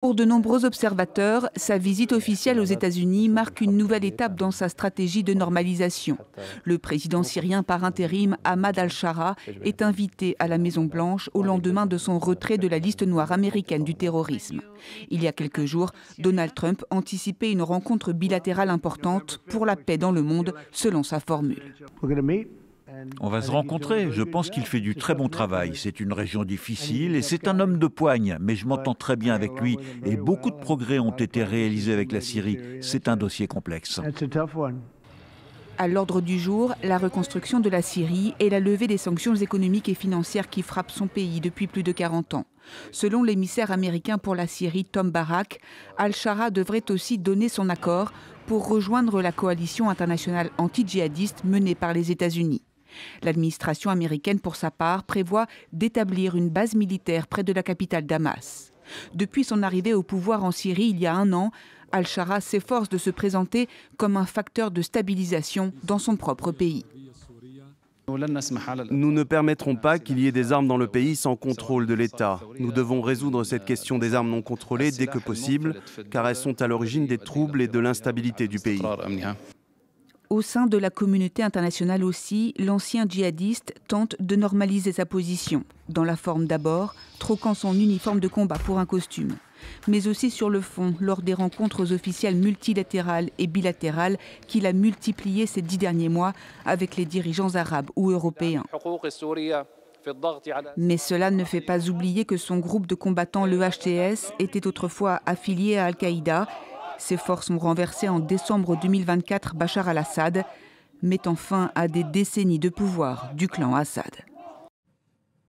Pour de nombreux observateurs, sa visite officielle aux États-Unis marque une nouvelle étape dans sa stratégie de normalisation. Le président syrien par intérim, Ahmad al-Shara, est invité à la Maison-Blanche au lendemain de son retrait de la liste noire américaine du terrorisme. Il y a quelques jours, Donald Trump anticipait une rencontre bilatérale importante pour la paix dans le monde, selon sa formule. On va se rencontrer, je pense qu'il fait du très bon travail. C'est une région difficile et c'est un homme de poigne, mais je m'entends très bien avec lui et beaucoup de progrès ont été réalisés avec la Syrie. C'est un dossier complexe. À l'ordre du jour, la reconstruction de la Syrie et la levée des sanctions économiques et financières qui frappent son pays depuis plus de 40 ans. Selon l'émissaire américain pour la Syrie, Tom Barak, al-Shara devrait aussi donner son accord pour rejoindre la coalition internationale anti-djihadiste menée par les États-Unis. L'administration américaine, pour sa part, prévoit d'établir une base militaire près de la capitale Damas. Depuis son arrivée au pouvoir en Syrie il y a un an, al-Shara s'efforce de se présenter comme un facteur de stabilisation dans son propre pays. Nous ne permettrons pas qu'il y ait des armes dans le pays sans contrôle de l'État. Nous devons résoudre cette question des armes non contrôlées dès que possible, car elles sont à l'origine des troubles et de l'instabilité du pays. Au sein de la communauté internationale aussi, l'ancien djihadiste tente de normaliser sa position, dans la forme d'abord, troquant son uniforme de combat pour un costume, mais aussi sur le fond, lors des rencontres officielles multilatérales et bilatérales qu'il a multipliées ces 10 derniers mois avec les dirigeants arabes ou européens. Mais cela ne fait pas oublier que son groupe de combattants, le HTS, était autrefois affilié à Al-Qaïda. Ses forces ont renversé en décembre 2024 Bachar al-Assad, mettant fin à des décennies de pouvoir du clan Assad.